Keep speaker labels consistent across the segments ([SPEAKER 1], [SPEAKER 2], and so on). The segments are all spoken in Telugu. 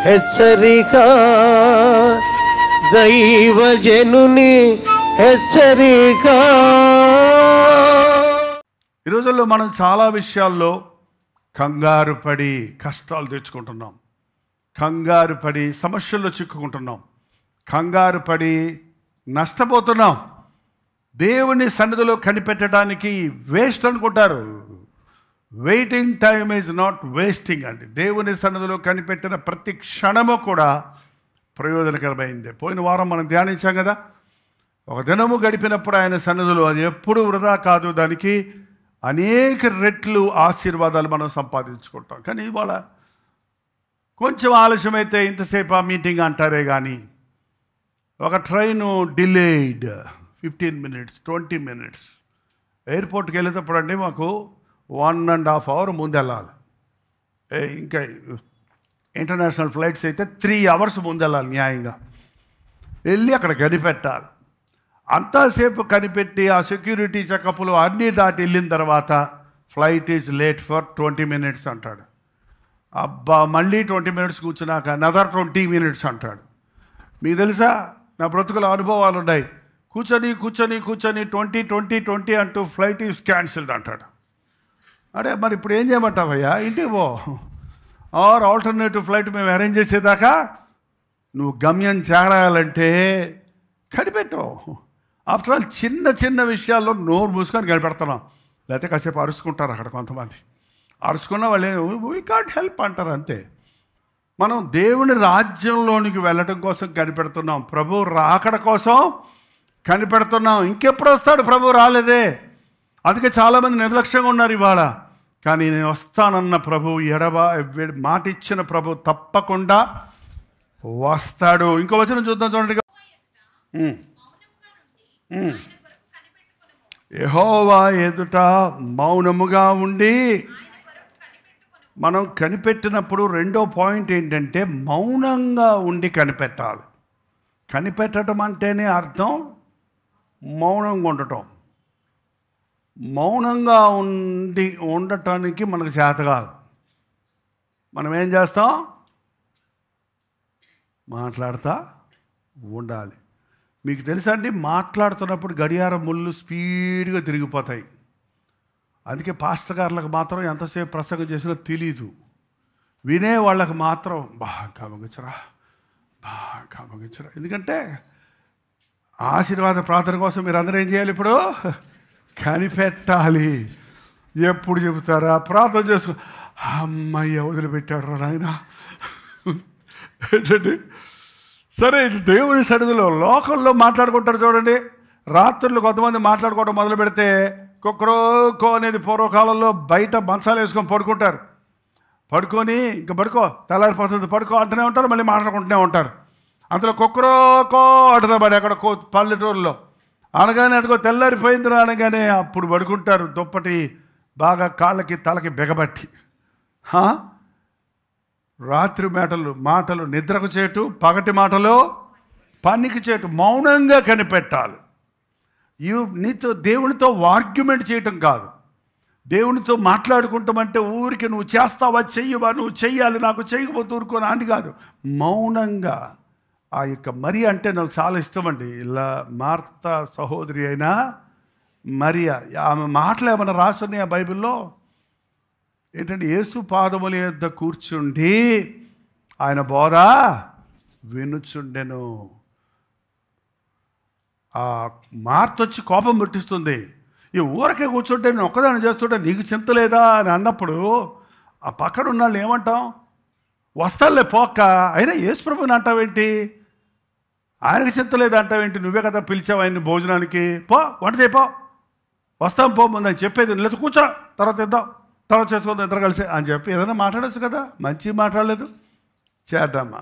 [SPEAKER 1] హెచ్చరిక, దైవజనుని హెచ్చరిక.
[SPEAKER 2] ఈ రోజుల్లో మనం చాలా విషయాల్లో కంగారు పడి కష్టాలు తెచ్చుకుంటున్నాం, కంగారు పడి సమస్యల్లో చిక్కుకుంటున్నాం, కంగారు పడి నష్టపోతున్నాం. దేవుని సన్నిధిలో కనిపెట్టడానికి వేస్ట్ అనుకుంటారు. Waiting time is not wasting అండి. దేవుని సన్నిధిలో కనిపెట్టిన ప్రతి క్షణము కూడా ప్రయోజనకరమైంది. పోయిన వారం మనం ధ్యానించాం కదా, ఒక దినము గడిపినప్పుడు ఆయన సన్నిధిలో అది ఎప్పుడు వృధా కాదు, దానికి అనేక రెట్లు ఆశీర్వాదాలు మనం సంపాదించుకుంటాం. కానీ ఇవాళ కొంచెం ఆలస్యమైతే ఇంతసేపు ఆ మీటింగ్ అంటారే కానీ, ఒక ట్రైను డిలేడ్ 15 minutes 20 minutes. ఎయిర్పోర్ట్కి వెళ్ళేటప్పుడు అండి మాకు 1.5 hours ముందు వెళ్ళాలి. ఇంకా ఇంటర్నేషనల్ ఫ్లైట్స్ అయితే 3 hours ముందు వెళ్ళాలి. న్యాయంగా వెళ్ళి అక్కడ కనిపెట్టాలి. అంతసేపు కనిపెట్టి ఆ సెక్యూరిటీ చెకప్లు అన్నీ దాటి వెళ్ళిన తర్వాత flight is late for 20 minutes అంటాడు. అబ్బా మళ్ళీ 20 minutes కూర్చున్నాక అనదర్ 20 minutes అంటాడు. మీకు తెలుసా, నా బ్రతుకుల అనుభవాలు ఉన్నాయి. కూర్చొని 20 అంటూ ఫ్లైట్ ఈజ్ క్యాన్సిల్డ్ అంటాడు. అడే మరి ఇప్పుడు ఏం చేయమంటావయ్యా, ఇంటికి పో, ఆర్ ఆల్టర్నేటివ్ ఫ్లైట్ మేము అరేంజ్ చేసేదాకా నువ్వు గమ్యం చేరాలంటే కనిపెట్టు. ఆఫ్టర్ ఆల్ చిన్న విషయాల్లో నోరు మూసుకొని కనిపెడుతున్నాం. లేకపోతే కాసేపు అరుచుకుంటారు అక్కడ కొంతమంది. అరుచుకున్న వాళ్ళు వీ కాంట్ హెల్ప్ అంటారు అంతే. మనం దేవుని రాజ్యంలోనికి వెళ్ళడం కోసం కనిపెడుతున్నాం, ప్రభు రాకడ కోసం కనిపెడుతున్నాం. ఇంకెప్పుడు వస్తాడు, ప్రభు రాలేదే. అందుకే చాలామంది నిర్లక్ష్యంగా ఉన్నారు ఇవాళ. కానీ నేను వస్తానన్న ప్రభు మాట ఇచ్చిన ప్రభు తప్పకుండా వస్తాడు. ఇంకో వచనం చూద్దాం చూడండి. యెహోవా ఎదుట మౌనముగా ఉండి, మనం కనిపెట్టినప్పుడు రెండో పాయింట్ ఏంటంటే మౌనంగా ఉండి కనిపెట్టాలి. కనిపెట్టడం అంటేనే అర్థం మౌనంగా ఉండటం. మౌనంగా ఉండటానికి మనకు చేత కాదు. మనం ఏం చేస్తాం, మాట్లాడుతూ ఉండాలి. మీకు తెలుసా అండి, మాట్లాడుతున్నప్పుడు గడియారం ముళ్ళు స్పీడ్గా తిరిగిపోతాయి. అందుకే పాస్టర్ గారులకు మాత్రం ఎంతసేపు ప్రసంగం చేసినా తెలీదు, వినే వాళ్ళకి మాత్రం బాగా ముగించరా. ఎందుకంటే ఆశీర్వాద ప్రార్థన కోసం మీరు అందరూ ఏం చేయాలి, ఇప్పుడు కనిపెట్టాలి. ఎప్పుడు చెబుతారా, ప్రార్థన చేసుకో, అమ్మయ్య వదిలిపెట్టాడు నాయన ఏంటండి. సరే, దేవుని సన్నిధిలో లోకంలో మాట్లాడుకుంటారు చూడండి. రాత్రులు కొంతమంది మాట్లాడుకోవడం మొదలు పెడితే కొక్రోకో అనేది పూర్వకాలంలో బయట మంచాలు వేసుకొని పడుకుంటారు. పడుకొని ఇంకా పడుకో, తెల్లారిపోతుంది పడుకో అంటూనే ఉంటారు, మళ్ళీ మాట్లాడుకుంటూనే ఉంటారు. అందులో కొక్రోకో అంటున్నారు మరి అక్కడ పల్లెటూరులో. అనగానే అదిగో తెల్లారిపోయింది అనగానే అప్పుడు పడుకుంటారు, దుప్పటి బాగా కాళ్ళకి తలకి బిగబట్టి. రాత్రి మాటలు నిద్రకు చేటు, పగటి మాటలు పనికి చేటు. మౌనంగా కనిపెట్టాలి. నీతో దేవునితో ఆర్గ్యుమెంట్ చేయటం కాదు, దేవునితో మాట్లాడుకుంటామంటే ఊరికి నువ్వు చేస్తావా, చెయ్యవా, నువ్వు చెయ్యాలి, నాకు చేయకపోతే ఊరుకోని అని కాదు. మౌనంగా. ఆ యొక్క మరి అంటే నాకు చాలా ఇష్టం అండి. ఇలా మార్తా సహోదరి అయినా మరియా, ఆమె మాటలు ఏమైనా రాసున్నాయి ఆ బైబిల్లో ఏంటంటే, యేసు పాదముల యొద్ద కూర్చుండి ఆయన బోధ వినుచుండెను. ఆ మార్త వచ్చి కోపం పుట్టిస్తుంది. ఈ ఊరకే కూర్చుంటే నేను ఒక్కదాన్ని చేస్తుంటే నీకు చింత లేదా అని అన్నప్పుడు ఆ పక్కన ఉన్న వాళ్ళు ఏమంటాం, వస్తానులే పోక్క, అయినా యేసు ప్రభుని అంటావేంటి, ఆయనకి చింత లేదా అంటావేంటి, నువ్వే కదా పిలిచావు ఆయన్ని భోజనానికి, పో వంట చేయపో, వస్తాం పో ముందు అని చెప్పేది. లేదు కూర్చో, తర్వాత ఇద్దాం, తర్వాత చేసుకుందాం ఇద్దరు కలిసి అని చెప్పి ఏదైనా మాట్లాడచ్చు కదా. మంచి మాట్లాడలేదు, చేద్దామా.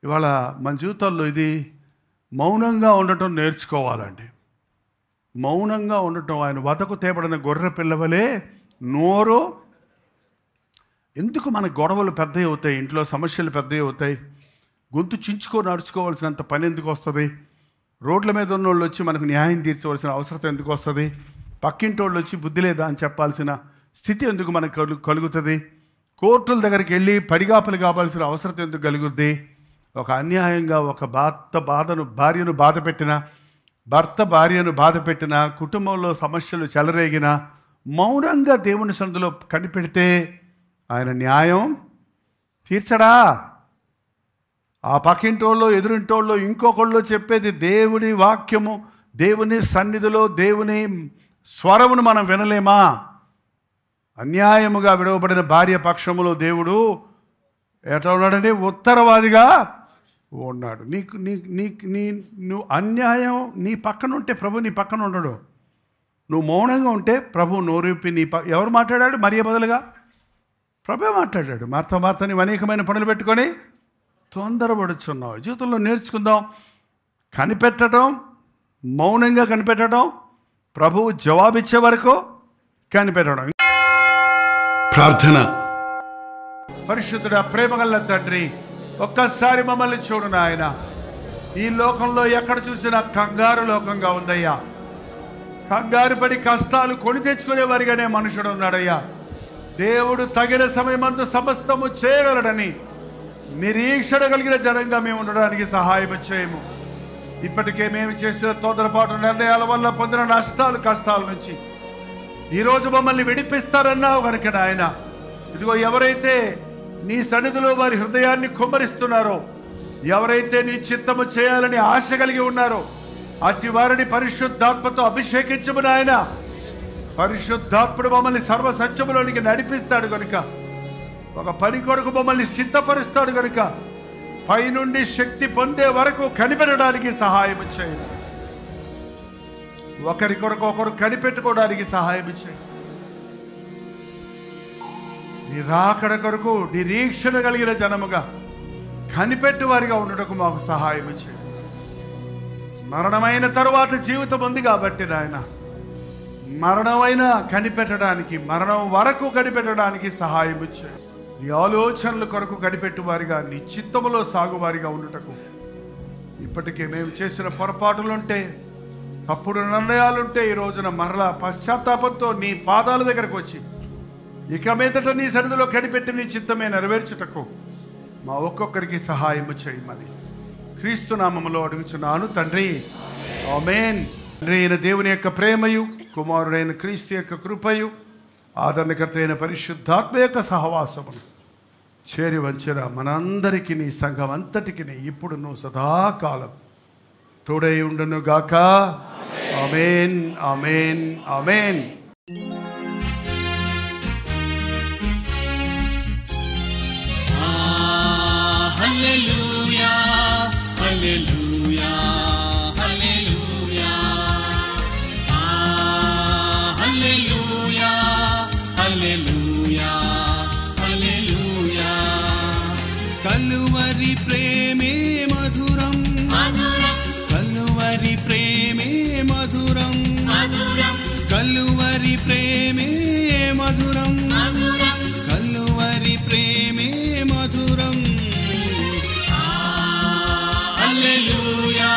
[SPEAKER 2] ఇవాళ మన జీవితాల్లో ఇది మౌనంగా ఉండటం నేర్చుకోవాలండి. మౌనంగా ఉండటం. ఆయన వదకు తేబడిన గొర్రె పిల్లవలే నోరు. ఎందుకు మన గొడవలు పెద్దవి అవుతాయి, ఇంట్లో సమస్యలు పెద్దవి అవుతాయి, గొంతు చించుకొని నడుచుకోవాల్సినంత పని ఎందుకు వస్తుంది, రోడ్ల మీద ఉన్న వాళ్ళు వచ్చి మనకు న్యాయం తీర్చవలసిన అవసరం ఎందుకు వస్తుంది, పక్కింటి వాళ్ళు వచ్చి బుద్ధి లేదా అని చెప్పాల్సిన స్థితి ఎందుకు మనకు కలుగుతుంది, కోర్టుల దగ్గరికి వెళ్ళి పడిగాపలు కావాల్సిన అవసరం ఎందుకు కలుగుద్ది? ఒక అన్యాయంగా ఒక భార్యను బాధ పెట్టిన, భర్త భార్యను బాధ పెట్టిన, కుటుంబంలో సమస్యలు చెలరేగిన మౌనంగా దేవుని సన్నిధిలో కనిపెడితే ఆయన న్యాయం తీర్చడా? ఆ పక్కింటోళ్ళు ఎదురింటోళ్ళు ఇంకొకళ్ళు చెప్పేది దేవుని వాక్యము, దేవుని సన్నిధిలో దేవుని స్వరమును మనం వినలేమా? అన్యాయముగా విడవబడిన భార్య పక్షములో దేవుడు ఎట్లా ఉన్నాడంటే ఉత్తరవాదిగా ఉన్నాడు. నువ్వు అన్యాయం నీ పక్కన ఉంటే ప్రభు నీ పక్కన ఉండడు. నువ్వు మౌనంగా ఉంటే ప్రభు నోరూపి ఎవరు మాట్లాడాడు? మరియ బదులుగా ప్రభు మాట్లాడాడు. మార్త నీవు అనేకమైన పనులు పెట్టుకొని తొందరపడుచున్నావు. జీవితంలో నేర్చుకుందాం, కనిపెట్టడం, మౌనంగా కనిపెట్టడం, ప్రభువు జవాబిచ్చే వరకు కనిపెట్టడం. ప్రార్థన. పరిశుద్ధుడా, ప్రేమగల తండ్రి, ఒక్కసారి మమ్మల్ని చూడు నాయన. ఈ లోకంలో ఎక్కడ చూసినా కంగారు లోకంగా ఉందయ్యా. కంగారు పడి కష్టాలు కొని తెచ్చుకునేవారిగానే మనుషుడు ఉన్నాడయ్యా. దేవుడు తగిన సమయమందు సమస్తము చేయగలడని నిరీక్షణ కలిగిన జనంగా మేము ఉండడానికి సహాయం చేయము. ఇప్పటికే మేము చేసిన తొందరపాటు నిర్ణయాల వల్ల పొందిన నష్టాలు, కష్టాల నుంచి ఈరోజు మమ్మల్ని విడిపిస్తారన్నావు కనుక నాయన, ఇదిగో ఎవరైతే నీ సన్నిధిలో వారి హృదయాన్ని కుమ్మరిస్తున్నారో, ఎవరైతే నీ చిత్తము చేయాలని ఆశ కలిగి ఉన్నారో అతి వారిని పరిశుద్ధాత్మతో అభిషేకించము నాయన. పరిశుద్ధాత్ముడు మమ్మల్ని సర్వసత్యములోనికి నడిపిస్తాడు కనుక, ఒక పని కొరకు మమ్మల్ని సిద్ధపరుస్తాడు కనుక పైనుండి శక్తి పొందే వరకు కనిపెట్టడానికి సహాయం చేయండి. ఒకరి కొరకు ఒకరు కనిపెట్టుకోవడానికి సహాయం చేయండి. నీ రాకడ కొరకు నిరీక్షణ కలిగిన జనముగా కనిపెట్టు వారిగా ఉండటకు మాకు సహాయం చేయండి. మరణమైన తరువాత జీవితం ఉంది కాబట్టి నాయన, మరణమైనా కనిపెట్టడానికి, మరణం వరకు కనిపెట్టడానికి సహాయం చేయండి. నీ ఆలోచనల కొరకు కనిపెట్టువారిగా, నీ చిత్తములో సాగువారిగా ఉండటకు, ఇప్పటికే మేము చేసిన పొరపాటులుంటే, తప్పుడు నిర్ణయాలుంటే ఈ రోజున మరలా పశ్చాత్తాపంతో నీ పాదాల దగ్గరకు వచ్చి ఇక మీదట నీ సన్నిధిలో కనిపెట్టి నీ చిత్తమే నెరవేర్చుటకు మా ఒక్కొక్కరికి సహాయం చేయమని క్రీస్తు నామములో అడుగుచున్నాను తండ్రి, ఆమేన్. తండ్రి అయిన దేవుని యొక్క ప్రేమయు, కుమారుడైన క్రీస్తు యొక్క కృపయు, ఆదరణకర్త అయిన పరిశుద్ధాత్మ యొక్క సహవాసమును చేరి వంచిన మనందరికీ, నీ సంఘం అంతటికి ఇప్పుడు నువ్వు సదాకాలం తోడై ఉండును గాక. ఆమేన్, ఆమేన్, ఆమేన్.
[SPEAKER 3] హల్లెలూయా, హల్లెలూయా, హల్లెలూయా. హల్లెలూయా, హల్లెలూయా, హల్లెలూయా. కలువరి ప్రేమే మధురం, కలువరి ప్రేమే మధురం, కలువరి ప్రేమే మధురం, కలువరి ప్రేమే మధురం. హల్లెలూయా,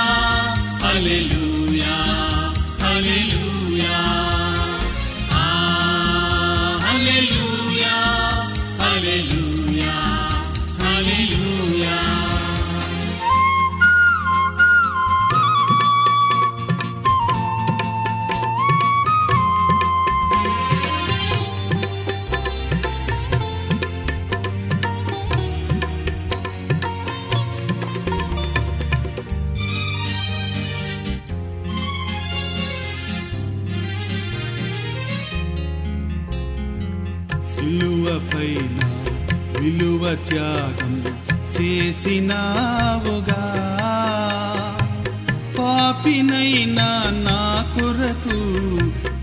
[SPEAKER 3] హల్లెలూయా, హల్లెలూయా. హల్లెలూయా, హల్లెలూయా, హల్లెలూయా. సిలువపైన విలువ త్యాగం చేసినావుగా, పాపినైనా నా కొరకు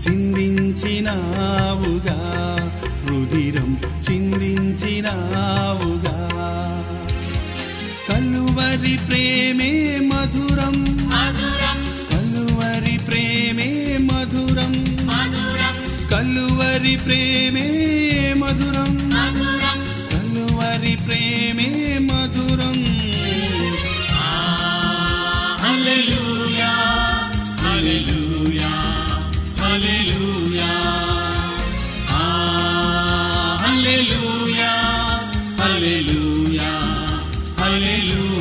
[SPEAKER 3] చిందించినావుగా, రుధిరం చిందించినావుగా. కలువరి ప్రేమే మధురం, కలువరి ప్రేమే మధురం, కలువరి ప్రేమే మధురం, కలువరి ప్రేమే మధురం. హల్లెలూయా, హల్లెలూయా, హల్లెలూయా. హల్లెలూయా, హల్లెలూయా